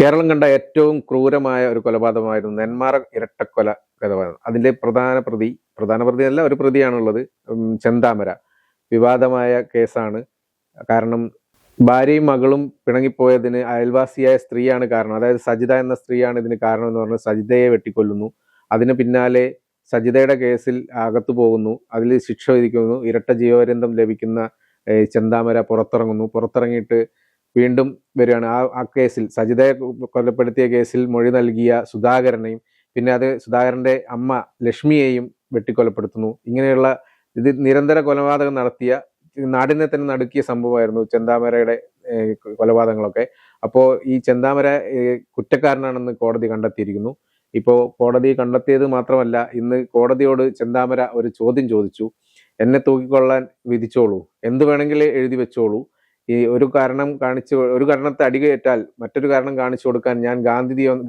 കേരളം കണ്ട ഏറ്റവും ക്രൂരമായ ഒരു കൊലപാതകമായിരുന്നു നെന്മാറ ഇരട്ടക്കൊല കൊലപാതകം. അതിന്റെ പ്രധാന പ്രതി അല്ല, ഒരു പ്രതിയാണുള്ളത്. ചെന്താമര. വിവാദമായ കേസാണ്. കാരണം ഭാര്യയും മകളും പിണങ്ങിപ്പോയതിന് അയൽവാസിയായ സ്ത്രീയാണ് കാരണം. അതായത് സജിത എന്ന സ്ത്രീയാണ് ഇതിന് കാരണം എന്ന് പറഞ്ഞ് സജിതയെ വെട്ടിക്കൊല്ലുന്നു. അതിന് പിന്നാലെ സജിതയുടെ കേസിൽ അകത്തു പോകുന്നു. അതിൽ ശിക്ഷ വിധിക്കുന്നു. ഇരട്ട ജീവപര്യന്തം ലഭിക്കുന്ന ചെന്താമര പുറത്തിറങ്ങിയിട്ട് വീണ്ടും വരികയാണ്. ആ കേസിൽ സജിതയെ കൊലപ്പെടുത്തിയ കേസിൽ മൊഴി നൽകിയ സുധാകരനെയും പിന്നെ അത് സുധാകരന്റെ അമ്മ ലക്ഷ്മിയെയും വെട്ടിക്കൊലപ്പെടുത്തുന്നു. ഇങ്ങനെയുള്ള നിരന്തര കൊലപാതകം നടത്തിയ നാടിനെ തന്നെ നടുക്കിയ സംഭവമായിരുന്നു ചെന്താമരയുടെ കൊലപാതകങ്ങളൊക്കെ. അപ്പോൾ ഈ ചെന്താമര കുറ്റക്കാരനാണെന്ന് കോടതി കണ്ടെത്തിയിരിക്കുന്നു. ഇപ്പോൾ കോടതി കണ്ടെത്തിയത് മാത്രമല്ല, ഇന്ന് കോടതിയോട് ചെന്താമര ഒരു ചോദ്യം ചോദിച്ചു. എന്നെ തൂക്കിക്കൊള്ളാൻ വിധിച്ചോളൂ, എന്ത് വേണമെങ്കിലും എഴുതി വെച്ചോളൂ. ഈ ഒരു കാരണത്തെ അടികേറ്റാൽ മറ്റൊരു കാരണം കാണിച്ചു കൊടുക്കാൻ ഞാൻ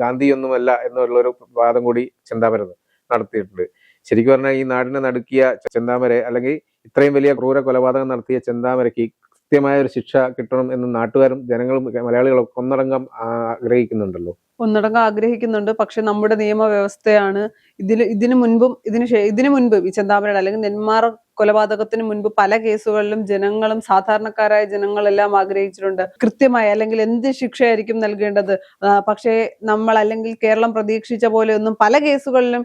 ഗാന്ധിയൊന്നുമല്ല എന്നുള്ളൊരു വാദം കൂടി ചെന്താമര നടത്തിയിട്ടുണ്ട്. ശരിക്കും പറഞ്ഞാൽ ഈ നാടിനെ നടുക്കിയ ചെന്താമര, അല്ലെങ്കിൽ ഇത്രയും വലിയ ക്രൂര കൊലപാതകം നടത്തിയ ചെന്താമരയ്ക്ക് കൃത്യമായ ഒരു ശിക്ഷ കിട്ടണം എന്ന് നാട്ടുകാരും ജനങ്ങളും മലയാളികളൊക്കെ ആഗ്രഹിക്കുന്നുണ്ടല്ലോ. ഒന്നടങ്കം ആഗ്രഹിക്കുന്നുണ്ട്. പക്ഷെ നമ്മുടെ നിയമവ്യവസ്ഥയാണ് ഇതിനു മുൻപും ഈ ചെന്താമരയുടെ അല്ലെങ്കിൽ നെന്മാറ കൊലപാതകത്തിന് മുൻപ് പല കേസുകളിലും സാധാരണക്കാരായ ജനങ്ങളെല്ലാം ആഗ്രഹിച്ചിട്ടുണ്ട് കൃത്യമായി, അല്ലെങ്കിൽ എന്ത് ശിക്ഷയായിരിക്കും നൽകേണ്ടത്. പക്ഷേ നമ്മൾ അല്ലെങ്കിൽ കേരളം പ്രതീക്ഷിച്ച പോലെ ഒന്നും പല കേസുകളിലും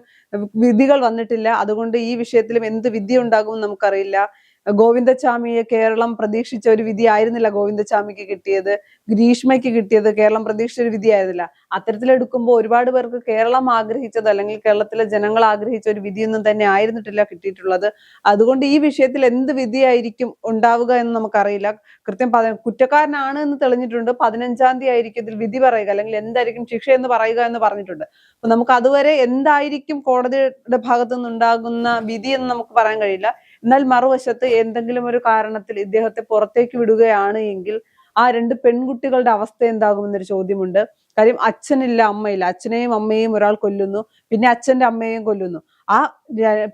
വിധികൾ വന്നിട്ടില്ല. അതുകൊണ്ട് ഈ വിഷയത്തിലും എന്ത് വിധി ഉണ്ടാകും നമുക്കറിയില്ല. ഗോവിന്ദച്ചാമിയെ കേരളം പ്രതീക്ഷിച്ച ഒരു വിധി ആയിരുന്നില്ല ഗോവിന്ദച്ചാമിക്ക് കിട്ടിയത്. ഗ്രീഷ്മയ്ക്ക് കിട്ടിയത് കേരളം പ്രതീക്ഷിച്ച ഒരു വിധി ആയിരുന്നില്ല. അത്തരത്തിലെടുക്കുമ്പോൾ ഒരുപാട് പേർക്ക് കേരളം ആഗ്രഹിച്ചത് അല്ലെങ്കിൽ കേരളത്തിലെ ജനങ്ങൾ ആഗ്രഹിച്ച ഒരു വിധിയൊന്നും തന്നെ ആയിരുന്നിട്ടില്ല കിട്ടിയിട്ടുള്ളത്. അതുകൊണ്ട് ഈ വിഷയത്തിൽ എന്ത് വിധിയായിരിക്കും ഉണ്ടാവുക എന്ന് നമുക്കറിയില്ല. കൃത്യം കുറ്റക്കാരനാണ് എന്ന് തെളിഞ്ഞിട്ടുണ്ട്. 15-ാം തീയതി ആയിരിക്കും ഇതിൽ വിധി പറയുക, അല്ലെങ്കിൽ എന്തായിരിക്കും ശിക്ഷ എന്ന് പറയുക എന്ന് പറഞ്ഞിട്ടുണ്ട്. അപ്പൊ നമുക്ക് അതുവരെ എന്തായിരിക്കും കോടതിയുടെ ഭാഗത്തു നിന്നുണ്ടാകുന്ന വിധി എന്ന് നമുക്ക് പറയാൻ കഴിയില്ല. എന്നാൽ മറുവശത്ത് എന്തെങ്കിലും ഒരു കാരണത്തിൽ ഇദ്ദേഹത്തെ പുറത്തേക്ക് വിടുകയാണ് എങ്കിൽ ആ 2 പെൺകുട്ടികളുടെ അവസ്ഥ എന്താകുമെന്നൊരു ചോദ്യമുണ്ട്. കാര്യം അച്ഛനില്ല, അമ്മയില്ല. അച്ഛനെയും അമ്മയെയും ഒരാൾ കൊല്ലുന്നു, പിന്നെ അച്ഛന്റെ അമ്മയെയും കൊല്ലുന്നു. ആ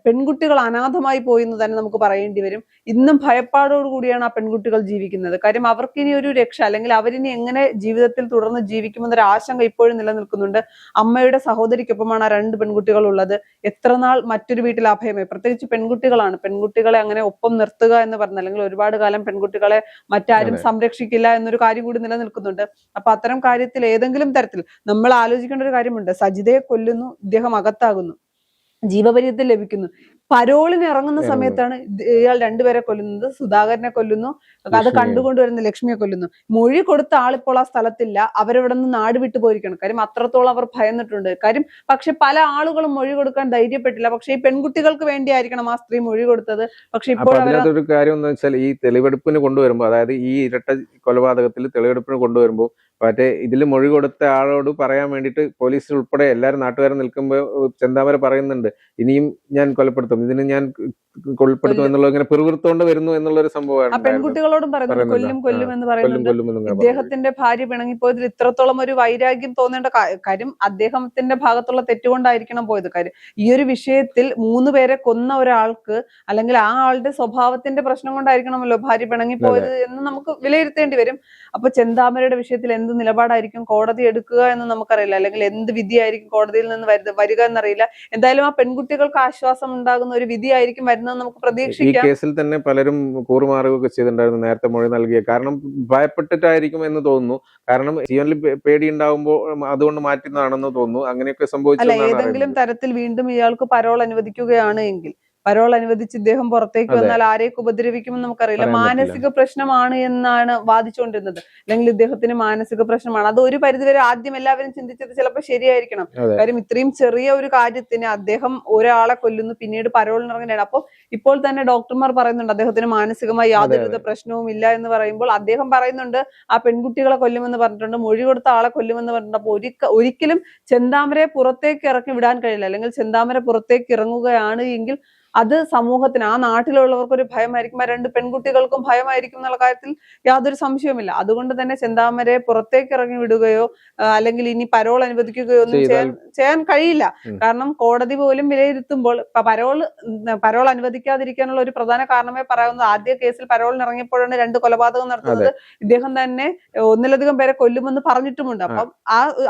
പെൺകുട്ടികൾ അനാഥമായി പോയി എന്ന് തന്നെ നമുക്ക് പറയേണ്ടി വരും. ഇന്നും ഭയപ്പാടോടു കൂടിയാണ് ആ പെൺകുട്ടികൾ ജീവിക്കുന്നത്. കാര്യം അവർക്ക് ഇനി ഒരു രക്ഷ, അല്ലെങ്കിൽ അവരിനി എങ്ങനെ ജീവിതത്തിൽ തുടർന്ന് ജീവിക്കുമെന്നൊരു ആശങ്ക ഇപ്പോഴും നിലനിൽക്കുന്നുണ്ട്. അമ്മയുടെ സഹോദരിക്കൊപ്പമാണ് ആ 2 പെൺകുട്ടികൾ ഉള്ളത്. എത്ര നാൾ മറ്റൊരു വീട്ടിൽ അഭയമായി, പ്രത്യേകിച്ച് പെൺകുട്ടികളാണ്. പെൺകുട്ടികളെ അങ്ങനെ ഒപ്പം നിർത്തുക എന്ന് പറഞ്ഞാൽ, അല്ലെങ്കിൽ ഒരുപാട് കാലം പെൺകുട്ടികളെ മറ്റാരും സംരക്ഷിക്കില്ല എന്നൊരു കാര്യം കൂടി നിലനിൽക്കുന്നുണ്ട്. അപ്പൊ അത്തരം കാര്യത്തിൽ ഏതെങ്കിലും തരത്തിൽ നമ്മൾ ആലോചിക്കേണ്ട ഒരു കാര്യമുണ്ട്. സജിതയെ കൊല്ലുന്നു, ഇദ്ദേഹം അകത്താകുന്നു, ജീവപര്യന്തം ലഭിക്കുന്നു. പരോളിന് ഇറങ്ങുന്ന സമയത്താണ് ഇയാൾ 2 പേരെ കൊല്ലുന്നത്. സുധാകരനെ കൊല്ലുന്നു, അത് കണ്ടുകൊണ്ടുവരുന്ന ലക്ഷ്മിയെ കൊല്ലുന്നു. മൊഴി കൊടുത്ത ആളിപ്പോൾ ആ സ്ഥലത്തില്ല. അവരവിടെ നിന്ന് നാട് വിട്ടു പോയിരിക്കണം. കാര്യം അത്രത്തോളം അവർ ഭയന്നിട്ടുണ്ട്. കാര്യം പക്ഷെ പല ആളുകളും മൊഴി കൊടുക്കാൻ ധൈര്യപ്പെട്ടില്ല. പക്ഷെ ഈ പെൺകുട്ടികൾക്ക് വേണ്ടിയായിരിക്കണം ആ സ്ത്രീ മൊഴി കൊടുത്തത്. പക്ഷെ ഇപ്പോൾ അതിനകത്തൊരു കാര്യം എന്ന് വെച്ചാൽ, ഈ തെളിവെടുപ്പിന് കൊണ്ടുവരുമ്പോൾ, അതായത് ഈ ഇരട്ട കൊലപാതകത്തിൽ തെളിവെടുപ്പിന് കൊണ്ടുവരുമ്പോൾ മറ്റേ ഇതിൽ മൊഴി കൊടുത്ത ആളോട് പറയാൻ വേണ്ടിയിട്ട് പോലീസ് ഉൾപ്പെടെ എല്ലാവരും നാട്ടുകാരും നിൽക്കുമ്പോൾ ചെന്താമര പറയുന്നുണ്ട്, ഇനിയും ഞാൻ കൊലപ്പെടുത്തും, ഇതിന് ഞാൻ കൊലപ്പെടുത്തും എന്നുള്ള ഇങ്ങനെ പിറുവിറുത്തോണ്ട് വരുന്നു എന്നുള്ളൊരു സംഭവമാണ്. പെൺകുട്ടികളോടും പറയുന്നത് കൊല്ലും എന്ന് പറയുന്നുണ്ട്. ഇദ്ദേഹത്തിന്റെ ഭാര്യ പിണങ്ങിപ്പോയതിൽ ഇത്രത്തോളം ഒരു വൈരാഗ്യം തോന്നേണ്ട കാര്യം അദ്ദേഹത്തിന്റെ ഭാഗത്തുള്ള തെറ്റുകൊണ്ടായിരിക്കണം പോയത്. കാര്യം ഈ ഒരു വിഷയത്തിൽ 3 പേരെ കൊന്ന ഒരാൾക്ക്, അല്ലെങ്കിൽ ആ ആളുടെ സ്വഭാവത്തിന്റെ പ്രശ്നം കൊണ്ടായിരിക്കണമല്ലോ ഭാര്യ പിണങ്ങിപ്പോയത് എന്ന് നമുക്ക് വിലയിരുത്തേണ്ടി വരും. അപ്പൊ ചെന്താമരയുടെ വിഷയത്തിൽ എന്ത് നിലപാടായിരിക്കും കോടതി എടുക്കുക എന്ന് നമുക്കറിയില്ല, അല്ലെങ്കിൽ എന്ത് വിധിയായിരിക്കും കോടതിയിൽ നിന്ന് വരിക എന്നറിയില്ല. എന്തായാലും ആ പെൺകുട്ടികൾക്ക് ആശ്വാസം ഉണ്ടാകുന്ന ഒരു വിധിയായിരിക്കും വരുന്നത് നമുക്ക് പ്രതീക്ഷിക്കാം. ഈ കേസിൽ തന്നെ പലരും കൂറുമാറുകയൊക്കെ ചെയ്തിട്ടുണ്ടായിരുന്നു, നേരത്തെ മൊഴി നൽകിയ. കാരണം ഭയപ്പെട്ടിട്ടായിരിക്കും എന്ന് തോന്നുന്നു. കാരണം ജീവനിൽ പേടി ഉണ്ടാവുമ്പോൾ അതുകൊണ്ട് മാറ്റുന്നതാണെന്ന് തോന്നുന്നു. അങ്ങനെയൊക്കെ സംഭവിച്ചു. ഏതെങ്കിലും തരത്തിൽ വീണ്ടും ഇയാൾക്ക് പരോൾ അനുവദിക്കുകയാണ് എങ്കിൽ, പരോൾ അനുവദിച്ച് ഇദ്ദേഹം പുറത്തേക്ക് വന്നാൽ ആരെയൊക്കെ ഉപദ്രവിക്കുമെന്ന് നമുക്കറിയില്ല. മാനസിക പ്രശ്നമാണ് എന്നാണ് വാദിച്ചുകൊണ്ടിരുന്നത്, അല്ലെങ്കിൽ ഇദ്ദേഹത്തിന് മാനസിക പ്രശ്നമാണ്. അത് ഒരു പരിധിവരെ ആദ്യം എല്ലാവരും ചിന്തിച്ചത് ചിലപ്പോൾ ശരിയായിരിക്കണം. കാര്യം ഇത്രയും ചെറിയ ഒരു കാര്യത്തിന് അദ്ദേഹം ഒരാളെ കൊല്ലുന്നു, പിന്നീട് പരോളിനിറങ്ങുകയാണ്. അപ്പോൾ ഇപ്പോൾ തന്നെ ഡോക്ടർമാർ പറയുന്നുണ്ട് അദ്ദേഹത്തിന് മാനസികമായി യാതൊരുവിധ പ്രശ്നവും ഇല്ല എന്ന് പറയുമ്പോൾ അദ്ദേഹം പറയുന്നുണ്ട് ആ പെൺകുട്ടികളെ കൊല്ലുമെന്ന് പറഞ്ഞിട്ടുണ്ട്, മൊഴി കൊടുത്ത ആളെ കൊല്ലുമെന്ന് പറഞ്ഞിട്ടുണ്ട്. അപ്പൊ ഒരിക്കലും ചെന്താമരയെ പുറത്തേക്ക് ഇറക്കി വിടാൻ കഴിയില്ല, അല്ലെങ്കിൽ ചെന്താമര പുറത്തേക്ക് ഇറങ്ങുകയാണ് എങ്കിൽ അത് സമൂഹത്തിന് ആ നാട്ടിലുള്ളവർക്ക് ഒരു ഭയമായിരിക്കും, ആ രണ്ട് പെൺകുട്ടികൾക്കും ഭയമായിരിക്കും എന്നുള്ള കാര്യത്തിൽ യാതൊരു സംശയവുമില്ല. അതുകൊണ്ട് തന്നെ ചെന്താമരയെ പുറത്തേക്ക് ഇറങ്ങി വിടുകയോ അല്ലെങ്കിൽ ഇനി പരോൾ അനുവദിക്കുകയോ ഒന്നും ചെയ്യാൻ കഴിയില്ല. കാരണം കോടതി പോലും വിലയിരുത്തുമ്പോൾ പരോൾ അനുവദിക്കാതിരിക്കാനുള്ള ഒരു പ്രധാന കാരണമേ പറയാവുന്നത്, ആദ്യ കേസിൽ പരോളിന് ഇറങ്ങിയപ്പോഴാണ് 2 കൊലപാതകം നടത്തുന്നത്. ഇദ്ദേഹം തന്നെ ഒന്നിലധികം പേരെ കൊല്ലുമെന്ന് പറഞ്ഞിട്ടുമുണ്ട്. അപ്പം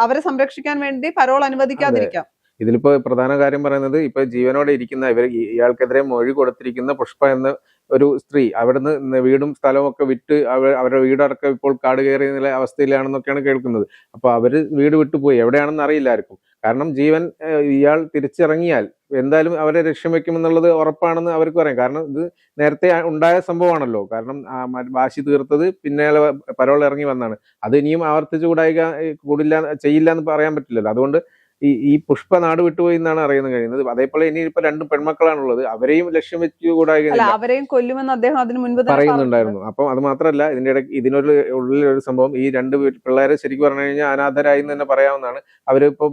അവരെ സംരക്ഷിക്കാൻ വേണ്ടി പരോൾ അനുവദിക്കാതിരിക്കാം. ഇതിലിപ്പോ പ്രധാന കാര്യം പറയുന്നത്, ഇപ്പൊ ജീവനോടെ ഇരിക്കുന്ന ഇയാൾക്കെതിരെ മൊഴി കൊടുത്തിരിക്കുന്ന പുഷ്പ എന്ന ഒരു സ്ത്രീ അവിടുന്ന് വീടും സ്ഥലവും ഒക്കെ വിറ്റ് അവരുടെ വീടടക്കം ഇപ്പോൾ കാട് കയറിയ നില അവസ്ഥയിലാണെന്നൊക്കെയാണ് കേൾക്കുന്നത്. അപ്പൊ അവര് വീട് വിട്ടുപോയി, എവിടെയാണെന്ന് അറിയില്ല ആർക്കും. കാരണം ഇയാൾ തിരിച്ചിറങ്ങിയാൽ എന്തായാലും അവരെ ലക്ഷ്യംവെക്കുമെന്നുള്ളത് ഉറപ്പാണെന്ന് അവർക്ക് പറയാം. കാരണം ഇത് നേരത്തെ ഉണ്ടായ സംഭവമാണല്ലോ. കാരണം വാശി തീർത്തത് പിന്നെ പരോൾ ഇറങ്ങി വന്നാണ്. അത് ഇനിയും ആവർത്തിച്ചു ചെയ്യില്ല എന്ന് പറയാൻ പറ്റില്ലല്ലോ. അതുകൊണ്ട് ഈ പുഷ്പ നാട് വിട്ടുപോയി എന്നാണ് അറിയാൻ കഴിയുന്നത്. അതേപോലെ ഇനിയിപ്പോ 2 പെൺമക്കളാണുള്ളത്, അവരെയും ലക്ഷ്യം വെച്ചുകൂടായില്ല, അവരെയും കൊല്ലുമെന്ന് അദ്ദേഹം അതിന് മുൻപ് പറയുന്നുണ്ടായിരുന്നു. അപ്പം അത് മാത്രമല്ല, ഇതിന്റെ ഇടയ്ക്ക് ഇതിനൊരു ഉള്ളിലൊരു സംഭവം, ഈ 2 പിള്ളേരെ ശരിക്കും പറഞ്ഞു കഴിഞ്ഞാൽ അനാഥരായി എന്ന് തന്നെ പറയാവുന്നതാണ്. അവരിപ്പോ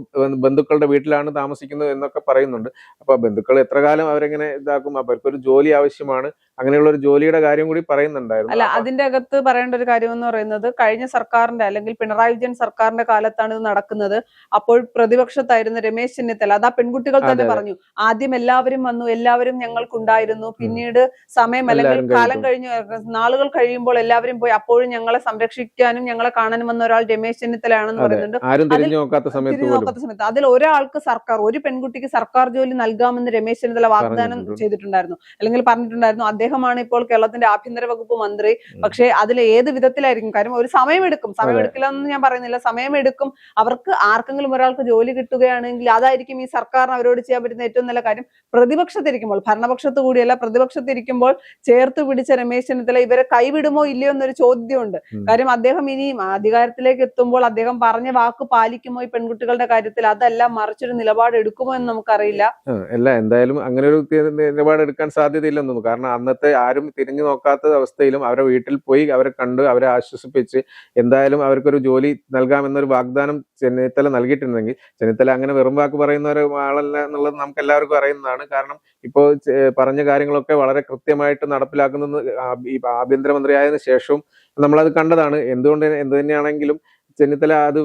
ബന്ധുക്കളുടെ വീട്ടിലാണ് താമസിക്കുന്നത് എന്നൊക്കെ പറയുന്നുണ്ട്. അപ്പൊ ബന്ധുക്കൾ എത്ര കാലം അവരെങ്ങനെ ഇതാക്കും? അവർക്കൊരു ജോലി ആവശ്യമാണ്. അങ്ങനെയുള്ള ഒരു ജോലിയുടെ കാര്യം കൂടി പറയുന്നുണ്ടായിരുന്നു. അല്ല, അതിന്റെ അകത്ത് പറയേണ്ട ഒരു കാര്യം എന്ന് പറയുന്നത്, കഴിഞ്ഞ സർക്കാരിന്റെ അല്ലെങ്കിൽ പിണറായി വിജയൻ സർക്കാരിന്റെ കാലത്താണ് ഇത് നടക്കുന്നത്. അപ്പോൾ പ്രതിപക്ഷത്തായിരുന്ന രമേശ് ചെന്നിത്തല അത് ആ പെൺകുട്ടികൾ തന്നെ പറഞ്ഞു, ആദ്യം എല്ലാവരും വന്നു, എല്ലാവരും ഞങ്ങൾക്കുണ്ടായിരുന്നു, പിന്നീട് സമയം അല്ലെങ്കിൽ കാലം കഴിഞ്ഞു, നാളുകൾ കഴിയുമ്പോൾ എല്ലാവരും പോയി, അപ്പോഴും ഞങ്ങളെ സംരക്ഷിക്കാനും ഞങ്ങളെ കാണാനും വന്ന ഒരാൾ രമേശ് ചെന്നിത്തലയാണെന്ന് പറയുന്നുണ്ട്. തിരിഞ്ഞു നോക്കാത്ത സമയത്ത് അതിൽ ഒരാൾക്ക് ഒരു പെൺകുട്ടിക്ക് സർക്കാർ ജോലി നൽകാമെന്ന് രമേശ് ചെന്നിത്തല വാഗ്ദാനം ചെയ്തിട്ടുണ്ടായിരുന്നു, അല്ലെങ്കിൽ പറഞ്ഞിട്ടുണ്ടായിരുന്നു. അദ്ദേഹമാണ് ഇപ്പോൾ കേരളത്തിന്റെ ആഭ്യന്തര വകുപ്പ് മന്ത്രി. പക്ഷെ അതിൽ ഏത് വിധത്തിലായിരിക്കും? കാര്യം ഒരു സമയമെടുക്കില്ല എന്ന് ഞാൻ പറയുന്നില്ല, സമയമെടുക്കും. അവർക്ക് ആർക്കെങ്കിലും ഒരാൾക്ക് ജോലി കിട്ടുകയാണെങ്കിൽ അതായിരിക്കും ഈ സർക്കാരിന് അവരോട് ചെയ്യാൻ പറ്റുന്ന ഏറ്റവും നല്ല കാര്യം. പ്രതിപക്ഷത്തിരിക്കുമ്പോൾ, ഭരണപക്ഷത്ത് കൂടിയല്ല, പ്രതിപക്ഷത്തിരിക്കുമ്പോൾ ചേർത്ത് പിടിച്ച രമേശ് ചെന്നിത്തല ഇവരെ കൈവിടുമോ ഇല്ലയോ എന്നൊരു ചോദ്യമുണ്ട്. കാര്യം അദ്ദേഹം ഇനി അധികാരത്തിലേക്ക് എത്തുമ്പോൾ അദ്ദേഹം പറഞ്ഞ വാക്ക് പാലിക്കുമോ ഈ പെൺകുട്ടികളുടെ കാര്യത്തിൽ? അതല്ല, മറിച്ചൊരു നിലപാട് എടുക്കുമോ എന്ന് നമുക്കറിയില്ല. എന്തായാലും അങ്ങനെ ഒരു നിലപാട് എടുക്കാൻ സാധ്യതയില്ലെന്ന് തോന്നുന്നു. കാരണം അന്നത്തെ ആരും തിരിഞ്ഞു നോക്കാത്ത അവസ്ഥയിലും അവരുടെ വീട്ടിൽ പോയി അവരെ കണ്ട് അവരെ ആശ്വസിപ്പിച്ച് എന്തായാലും അവർക്കൊരു ജോലി നൽകാമെന്നൊരു വാഗ്ദാനം ചെന്നിത്തല നൽകിയിട്ടുണ്ടെങ്കിൽ, ചെന്നിത്തല അങ്ങനെ വെറും വാക്ക് പറയുന്ന ഒരു ആളല്ല എന്നുള്ളത് നമുക്ക് എല്ലാവർക്കും അറിയുന്നതാണ്. കാരണം ഇപ്പോൾ പറഞ്ഞ കാര്യങ്ങളൊക്കെ വളരെ കൃത്യമായിട്ട് നടപ്പിലാക്കുന്നത് ഈ ആഭ്യന്തരമന്ത്രിയായതിനു ശേഷവും നമ്മളത് കണ്ടതാണ്. എന്ത് തന്നെയാണെങ്കിലും ചെന്നിത്തല അത്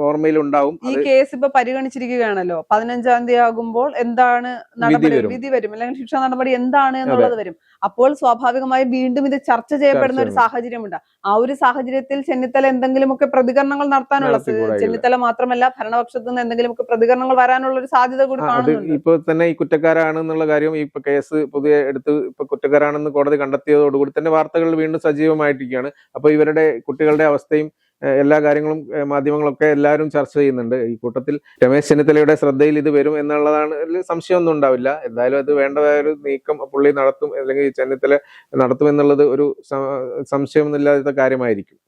ഓർമ്മയിലുണ്ടാവും. ഈ കേസ് ഇപ്പൊ പരിഗണിച്ചിരിക്കുകയാണല്ലോ, 15-ാം തീയതി ആകുമ്പോൾ എന്താണ് നടപടി, വിധി വരും, അല്ലെങ്കിൽ ശിക്ഷാ നടപടി എന്താണ് എന്നുള്ളത് വരും. അപ്പോൾ സ്വാഭാവികമായി വീണ്ടും ഇത് ചർച്ച ചെയ്യപ്പെടുന്ന ഒരു സാഹചര്യമുണ്ട്. ആ ഒരു സാഹചര്യത്തിൽ ചെന്നിത്തല എന്തെങ്കിലുമൊക്കെ പ്രതികരണങ്ങൾ നടത്താനുള്ള, ചെന്നിത്തല മാത്രമല്ല ഭരണപക്ഷത്ത് നിന്ന് എന്തെങ്കിലുമൊക്കെ പ്രതികരണങ്ങൾ വരാനുള്ള ഒരു സാധ്യത കൂടി കാണുന്നുണ്ട്. ഇപ്പൊ തന്നെ ഈ കുറ്റക്കാരാണെന്നുള്ള കാര്യം, ഈ കേസ് പുതിയ എടുത്ത് ഇപ്പൊ കുറ്റക്കാരാണെന്ന് കോടതി കണ്ടെത്തിയതോടുകൂടി തന്നെ വാർത്തകൾ വീണ്ടും സജീവമായിട്ടിരിക്കുകയാണ്. അപ്പൊ ഇവരുടെ കുട്ടികളുടെ അവസ്ഥയും എല്ലാ കാര്യങ്ങളും മാധ്യമങ്ങളൊക്കെ എല്ലാവരും ചർച്ച ചെയ്യുന്നുണ്ട്. ഈ കൂട്ടത്തിൽ രമേശ് ചെന്നിത്തലയുടെ ശ്രദ്ധയിൽ ഇത് വരും എന്നുള്ളതാണ്, സംശയമൊന്നും ഉണ്ടാവില്ല. എന്തായാലും അത് വേണ്ട ഒരു നീക്കം പുള്ളി നടത്തും, അല്ലെങ്കിൽ ചെന്നിത്തല നടത്തുമെന്നുള്ളത് ഒരു സംശയമൊന്നുമില്ലാത്ത കാര്യമായിരിക്കും.